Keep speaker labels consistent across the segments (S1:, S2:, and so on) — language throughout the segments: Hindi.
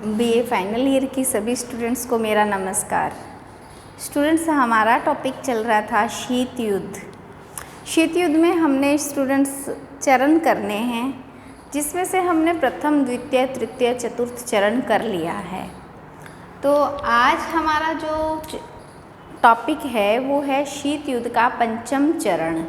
S1: बीए फाइनल ईयर की सभी स्टूडेंट्स को मेरा नमस्कार। स्टूडेंट्स, हमारा टॉपिक चल रहा था शीत युद्ध। शीत युद्ध में हमने स्टूडेंट्स चरण करने हैं, जिसमें से हमने प्रथम, द्वितीय, तृतीय, चतुर्थ चरण कर लिया है। तो आज हमारा जो टॉपिक है वो है शीत युद्ध का पंचम चरण।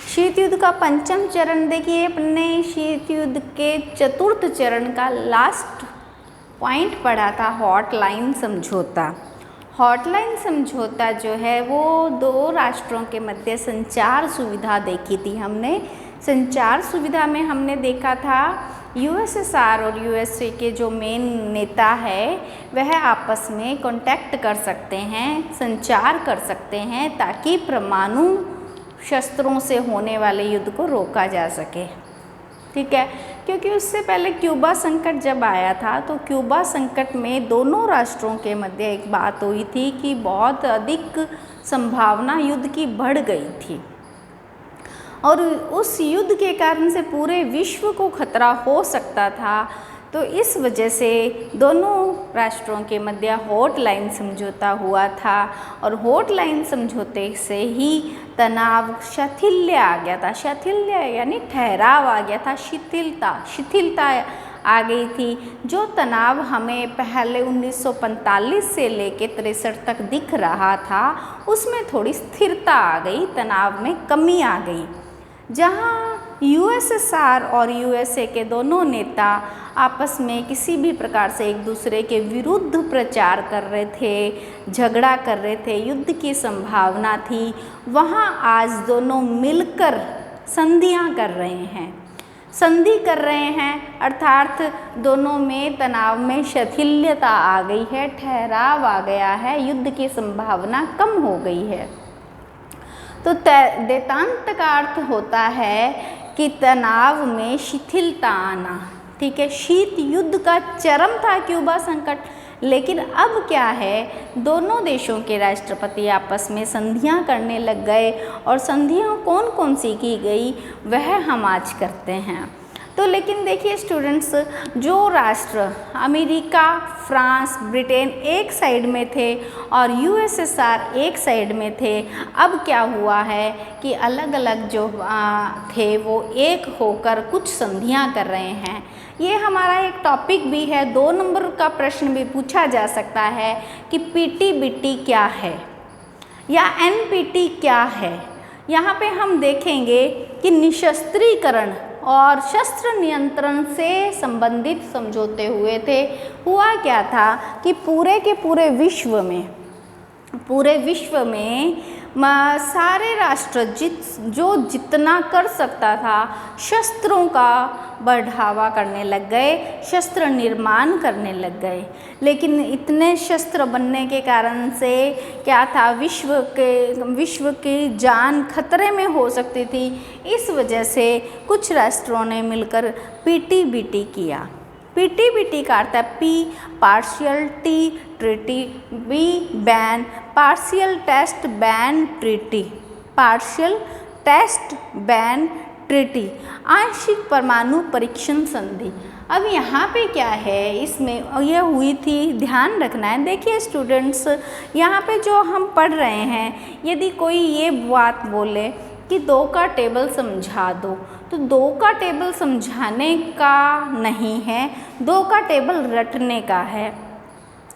S1: शीत युद्ध का पंचम चरण देखिए, अपने शीत युद्ध के चतुर्थ चरण का लास्ट पॉइंट पढ़ा था हॉटलाइन समझौता। हॉटलाइन समझौता जो है वो दो राष्ट्रों के मध्य संचार सुविधा देखी थी हमने। संचार सुविधा में हमने देखा था यूएसएसआर और यूएसए के जो मेन नेता है वह आपस में कांटेक्ट कर सकते हैं, संचार कर सकते हैं, ताकि परमाणु शस्त्रों से होने वाले युद्ध को रोका जा सके। ठीक है, क्योंकि उससे पहले क्यूबा संकट जब आया था तो क्यूबा संकट में दोनों राष्ट्रों के मध्य एक बात हुई थी कि बहुत अधिक संभावना युद्ध की बढ़ गई थी और उस युद्ध के कारण से पूरे विश्व को खतरा हो सकता था। तो इस वजह से दोनों राष्ट्रों के मध्य हॉटलाइन समझौता हुआ था और हॉटलाइन समझौते से ही तनाव शिथिल्य आ गया था। शिथिल्य यानी ठहराव आ गया था, शिथिलता आ गई थी। जो तनाव हमें पहले 1945 से लेके 63 तक दिख रहा था, उसमें थोड़ी स्थिरता आ गई, तनाव में कमी आ गई। जहां यूएसएसआर और यूएसए के दोनों नेता आपस में किसी भी प्रकार से एक दूसरे के विरुद्ध प्रचार कर रहे थे, झगड़ा कर रहे थे, युद्ध की संभावना थी, वहां आज दोनों मिलकर संधियां कर रहे हैं। संधि कर रहे हैं अर्थात दोनों में तनाव में शिथिल्यता आ गई है, ठहराव आ गया है, युद्ध की संभावना कम हो गई है। तो देतांत का अर्थ होता है कि तनाव में शिथिलता आना। ठीक है, शीत युद्ध का चरम था क्यूबा संकट, लेकिन अब क्या है, दोनों देशों के राष्ट्रपति आपस में संधियां करने लग गए और संधियां कौन कौन सी की गई वह हम आज करते हैं। तो लेकिन देखिए स्टूडेंट्स, जो राष्ट्र अमेरिका, फ्रांस, ब्रिटेन एक साइड में थे और यूएसएसआर एक साइड में थे, अब क्या हुआ है कि अलग अलग जो थे वो एक होकर कुछ संधियां कर रहे हैं। ये हमारा एक टॉपिक भी है, 2 नंबर का प्रश्न भी पूछा जा सकता है कि पीटीबीटी क्या है या एनपीटी क्या है। यहाँ पे हम देखेंगे कि निशस्त्रीकरण और शस्त्र नियंत्रण से संबंधित समझौते हुए थे। हुआ क्या था कि पूरे के पूरे विश्व में सारे राष्ट्र जितना कर सकता था शस्त्रों का बढ़ावा करने लग गए, शस्त्र निर्माण करने लग गए। लेकिन इतने शस्त्र बनने के कारण से क्या था, विश्व की जान खतरे में हो सकती थी। इस वजह से कुछ राष्ट्रों ने मिलकर पीटीबीटी किया। पीटीबीटी का अर्थ है P partial, T treaty, B ban, partial test ban treaty, partial test ban treaty, आंशिक परमाणु परीक्षण संधि। अब यहाँ पे क्या है, इसमें यह हुई थी, ध्यान रखना है। देखिए स्टूडेंट्स, यहाँ पे जो हम पढ़ रहे हैं, यदि कोई ये बात बोले कि 2 का टेबल समझा दो, तो 2 का टेबल समझाने का नहीं है, 2 का टेबल रटने का है।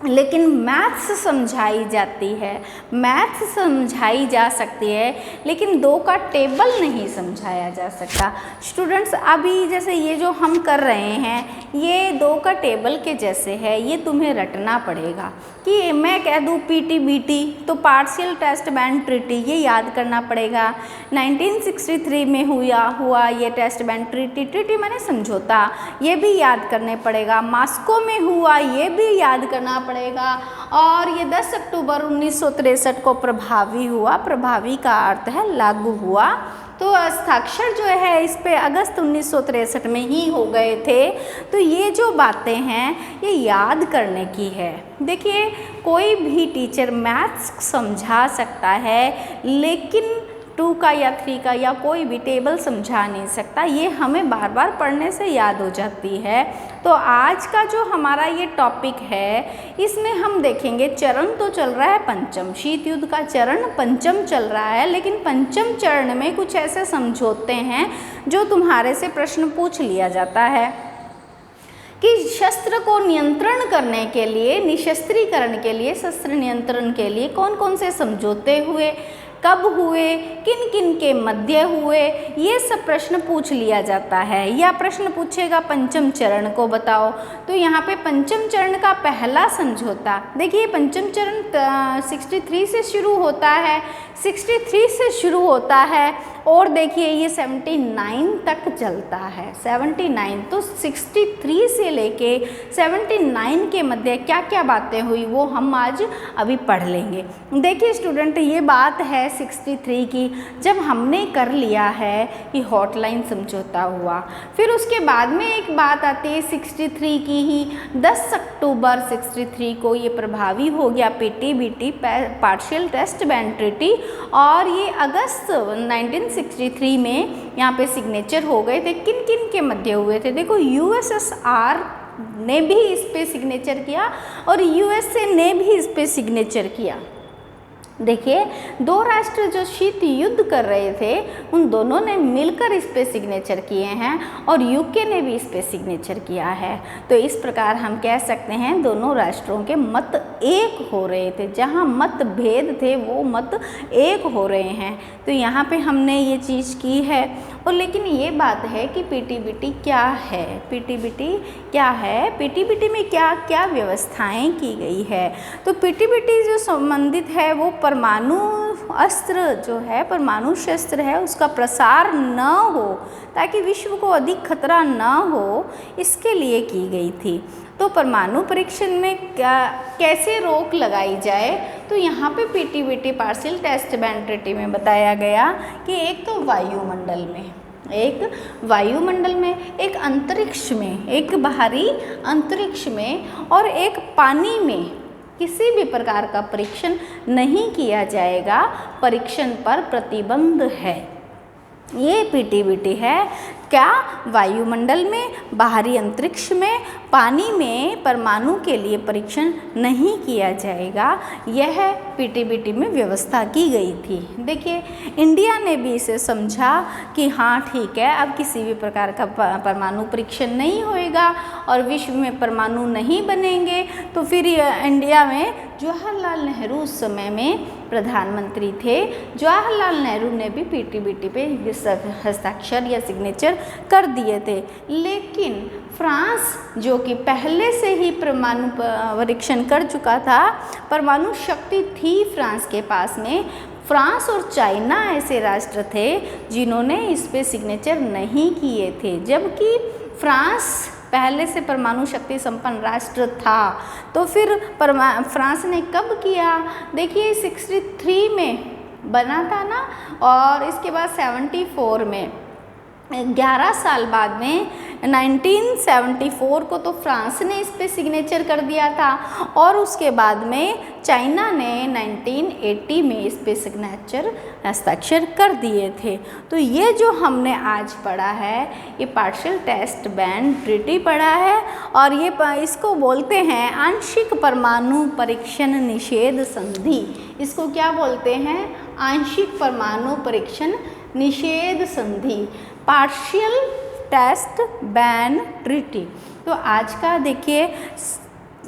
S1: लेकिन मैथ्स समझाई जाती है, मैथ्स समझाई जा सकती है, लेकिन 2 का टेबल नहीं समझाया जा सकता। स्टूडेंट्स, अभी जैसे ये जो हम कर रहे हैं ये 2 का टेबल के जैसे है, ये तुम्हें रटना पड़ेगा। कि मैं कह दूँ पीटीबीटी तो पार्शियल टेस्ट बैंड ट्रीटी, ये याद करना पड़ेगा। 1963 में हुआ ये टेस्ट बैंड ट्रीटी माने समझौता, ये भी याद करने पड़ेगा। मॉस्को में हुआ, ये भी याद करना पड़ेगा। और ये 10 अक्टूबर 1963 को प्रभावी हुआ। प्रभावी का अर्थ है लागू हुआ। तो हस्ताक्षर जो है इस पे अगस्त 1963 में ही हो गए थे। तो ये जो बातें हैं ये याद करने की है। देखिए, कोई भी टीचर मैथ्स समझा सकता है, लेकिन 2 का या 3 का या कोई भी टेबल समझा नहीं सकता, ये हमें बार बार पढ़ने से याद हो जाती है। तो आज का जो हमारा ये टॉपिक है इसमें हम देखेंगे चरण तो चल रहा है पंचम, शीत युद्ध का चरण पंचम चल रहा है, लेकिन पंचम चरण में कुछ ऐसे समझौते हैं जो तुम्हारे से प्रश्न पूछ लिया जाता है कि शस्त्र को नियंत्रण करने के लिए, निशस्त्रीकरण के लिए, शस्त्र नियंत्रण के लिए कौन कौन से समझौते हुए, कब हुए, किन किन के मध्य हुए, ये सब प्रश्न पूछ लिया जाता है। या प्रश्न पूछेगा पंचम चरण को बताओ, तो यहाँ पे पंचम चरण का पहला समझौता देखिए, पंचम चरण 63 से शुरू होता है, 63 से शुरू होता है और देखिए ये 79 तक चलता है, 79। तो 63 से लेके 79 के मध्य क्या क्या बातें हुई वो हम आज अभी पढ़ लेंगे। देखिए स्टूडेंट, ये बात है 63 की, जब हमने कर लिया है कि हॉटलाइन समझौता हुआ, फिर उसके बाद में एक बात आती है 63 की ही 10 अक्टूबर 63 को ये प्रभावी हो गया PTBT, partial test ban treaty, और ये अगस्त 1963 में यहाँ पे सिग्नेचर हो गए थे। किन किन के मध्य हुए थे? देखो USSR ने भी इस पे सिग्नेचर किया और USA ने भी इस पे सिग्नेचर किया। देखिए, दो राष्ट्र जो शीत युद्ध कर रहे थे उन दोनों ने मिलकर इस पे सिग्नेचर किए हैं और UK ने भी इस पे सिग्नेचर किया है। तो इस प्रकार हम कह सकते हैं दोनों राष्ट्रों के मत एक हो रहे थे, जहां मतभेद थे वो मत एक हो रहे हैं। तो यहाँ पे हमने ये चीज़ की है। और लेकिन ये बात है कि PTBT क्या है, PTBT क्या है, PTBT में क्या क्या व्यवस्थाएं की गई है। तो PTBT जो संबंधित है वो परमाणु अस्त्र जो है, परमाणु शस्त्र है, उसका प्रसार न हो ताकि विश्व को अधिक खतरा न हो, इसके लिए की गई थी। तो परमाणु परीक्षण में कैसे रोक लगाई जाए, तो यहाँ पे PTBT partial test ban treaty में बताया गया कि एक तो वायुमंडल में, एक वायुमंडल में, एक अंतरिक्ष में, एक बाहरी अंतरिक्ष में और एक पानी में किसी भी प्रकार का परीक्षण नहीं किया जाएगा, परीक्षण पर प्रतिबंध है। ये PTBT है। क्या? वायुमंडल में, बाहरी अंतरिक्ष में, पानी में परमाणु के लिए परीक्षण नहीं किया जाएगा, यह PTBT में व्यवस्था की गई थी। देखिए, इंडिया ने भी इसे समझा कि हाँ ठीक है, अब किसी भी प्रकार का परमाणु परीक्षण नहीं होएगा और विश्व में परमाणु नहीं बनेंगे। तो फिर इंडिया में जवाहरलाल नेहरू उस समय में प्रधानमंत्री थे, जवाहरलाल नेहरू ने भी PTBT पे हस्ताक्षर या सिग्नेचर कर दिए थे। लेकिन फ्रांस जो कि पहले से ही परमाणु परीक्षण कर चुका था, परमाणु शक्ति थी फ्रांस के पास में, फ्रांस और चाइना ऐसे राष्ट्र थे जिन्होंने इस पे सिग्नेचर नहीं किए थे, जबकि फ्रांस पहले से परमाणु शक्ति संपन्न राष्ट्र था। तो फिर फ्रांस ने कब किया? देखिए 63 में बना था ना, और इसके बाद 74 में, 11 साल बाद में 1974 को तो फ्रांस ने इस पे सिग्नेचर कर दिया था और उसके बाद में चाइना ने 1980 में इस पे सिग्नेचर हस्ताक्षर कर दिए थे। तो ये जो हमने आज पढ़ा है ये पार्शियल टेस्ट बैन ट्रीटी पढ़ा है और ये इसको बोलते हैं आंशिक परमाणु परीक्षण निषेध संधि। इसको क्या बोलते हैं? आंशिक परमाणु परीक्षण निषेध संधि, पार्शियल टेस्ट बैन ट्रीटी। तो आज का देखिए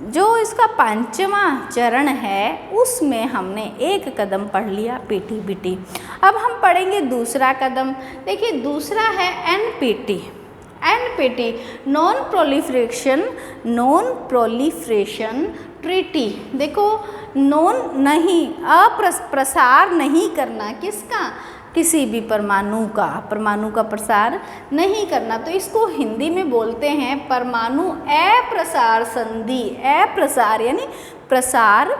S1: जो इसका 5वां चरण है उसमें हमने एक कदम पढ़ लिया PTBT। अब हम पढ़ेंगे दूसरा कदम। देखिए दूसरा है NPT। NPT non proliferation treaty. देखो नॉन नहीं, प्रसार नहीं करना, किसका? किसी भी परमाणु का प्रसार नहीं करना। तो इसको हिंदी में बोलते हैं परमाणु अप्रसार संधि। अप्रसार यानी प्रसार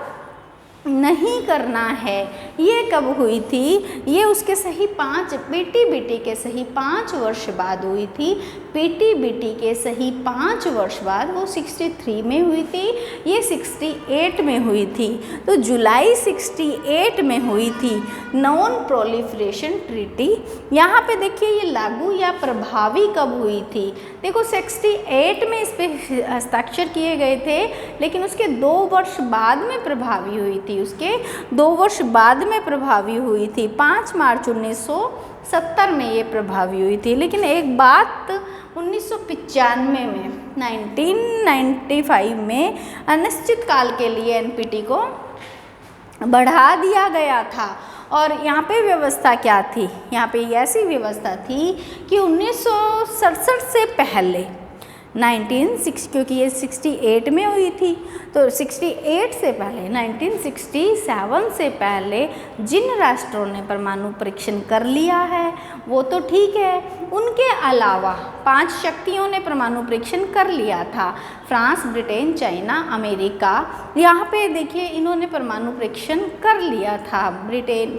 S1: नहीं करना है ये कब हुई थी? ये उसके सही 5 पीटीबीटी के सही 5 वर्ष बाद हुई थी। पीटीबीटी के सही 5 वर्ष बाद वो 63 में हुई थी, ये 68 में हुई थी। तो जुलाई 68 में हुई थी नॉन प्रोलिफरेशन ट्रीटी। यहाँ पे देखिए ये लागू या प्रभावी कब हुई थी? देखो 68 में इस पे हस्ताक्षर किए गए थे, लेकिन उसके 2 वर्ष बाद में प्रभावी हुई थी, उसके 2 वर्ष बाद में प्रभावी हुई थी। 5 मार्च 1970 में ये प्रभावी हुई थी। लेकिन एक बात 1995 में 1995 में अनिश्चित काल के लिए एनपीटी को बढ़ा दिया गया था। और यहाँ पे व्यवस्था क्या थी? यहाँ पे ऐसी व्यवस्था थी कि 1967 से पहले 1960, क्योंकि ये 68 में हुई थी, तो 68 से पहले 1967 से पहले जिन राष्ट्रों ने परमाणु परीक्षण कर लिया है वो तो ठीक है, उनके अलावा 5 शक्तियों ने परमाणु परीक्षण कर लिया था। फ्रांस, ब्रिटेन, चाइना, अमेरिका, यहाँ पे देखिए इन्होंने परमाणु परीक्षण कर लिया था।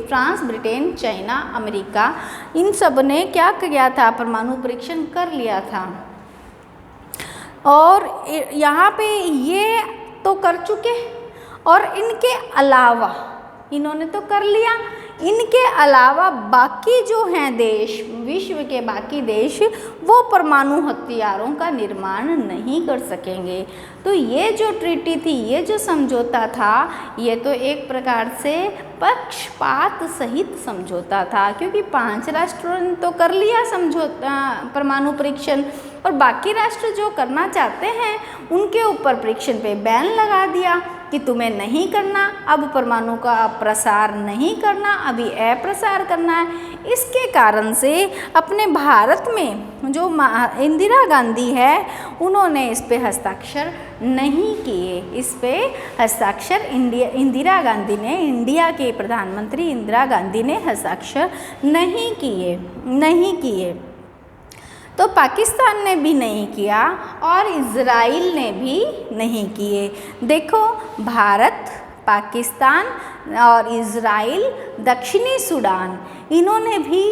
S1: फ्रांस, ब्रिटेन, चाइना, अमेरिका, इन सब ने क्या किया था? परमाणु परीक्षण कर लिया था। और यहाँ पे ये तो कर चुके, और इनके अलावा इन्होंने तो कर लिया, इनके अलावा बाकी जो हैं देश, विश्व के बाकी देश, वो परमाणु हथियारों का निर्माण नहीं कर सकेंगे। तो ये जो ट्रीटी थी, ये जो समझौता था, ये तो एक प्रकार से पक्षपात सहित समझौता था, क्योंकि 5 राष्ट्रों ने तो कर लिया समझौता परमाणु परीक्षण, और बाकी राष्ट्र जो करना चाहते हैं उनके ऊपर परीक्षण पे बैन लगा दिया कि तुम्हें नहीं करना, अब परमाणु का प्रसार नहीं करना, अभी अप्रसार करना है। इसके कारण से अपने भारत में जो इंदिरा गांधी है, उन्होंने इस पे हस्ताक्षर नहीं किए। इस पे हस्ताक्षर इंदिरा गांधी ने, इंडिया के प्रधानमंत्री इंदिरा गांधी ने हस्ताक्षर नहीं किए। तो पाकिस्तान ने भी नहीं किया और इज़राइल ने भी नहीं किए। देखो, भारत, पाकिस्तान और इज़राइल, दक्षिणी सूडान, इन्होंने भी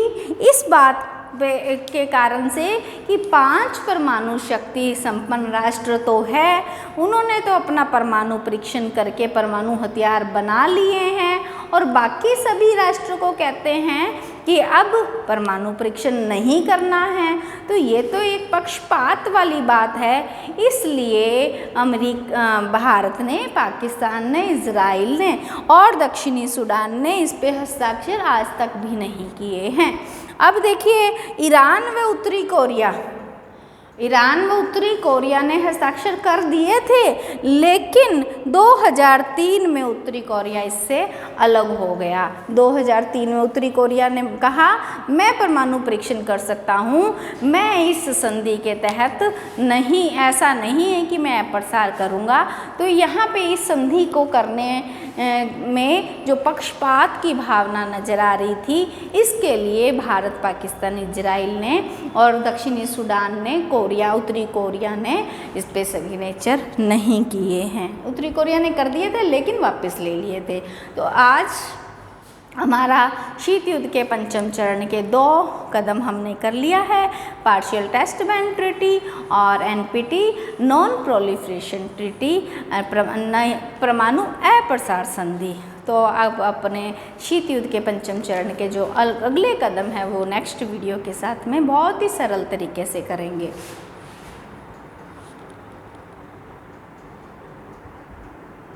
S1: इस बात के कारण से कि 5 परमाणु शक्ति संपन्न राष्ट्र तो है, उन्होंने तो अपना परमाणु परीक्षण करके परमाणु हथियार बना लिए हैं, और बाकी सभी राष्ट्रों को कहते हैं कि अब परमाणु परीक्षण नहीं करना है। तो ये तो एक पक्षपात वाली बात है। इसलिए भारत ने, पाकिस्तान ने, इज़राइल ने और दक्षिणी सूडान ने इस पे हस्ताक्षर आज तक भी नहीं किए हैं। अब देखिए, ईरान व उत्तरी कोरिया ने हस्ताक्षर कर दिए थे, लेकिन 2003 में उत्तरी कोरिया इससे अलग हो गया। 2003 में उत्तरी कोरिया ने कहा, मैं परमाणु परीक्षण कर सकता हूँ, मैं इस संधि के तहत नहीं, ऐसा नहीं है कि मैं प्रसार करूँगा। तो यहाँ पे इस संधि को करने में जो पक्षपात की भावना नज़र आ रही थी, इसके लिए भारत, पाकिस्तान, इजराइल ने और दक्षिणी सूडान ने, उत्तरी कोरिया ने इस पे सिग्नेचर नहीं किए हैं। उत्तरी कोरिया ने कर दिए थे लेकिन वापस ले लिए थे। तो आज हमारा शीत युद्ध के 5वें चरण के 2 कदम हमने कर लिया है, पार्शियल टेस्ट बैन ट्रीटी और एनपीटी नॉन प्रोलिफरेशन ट्रीटी, परमाणु अप्रसार संधि। तो अब अपने शीत युद्ध के 5वें चरण के जो अगले कदम है वो नेक्स्ट वीडियो के साथ में बहुत ही सरल तरीके से करेंगे।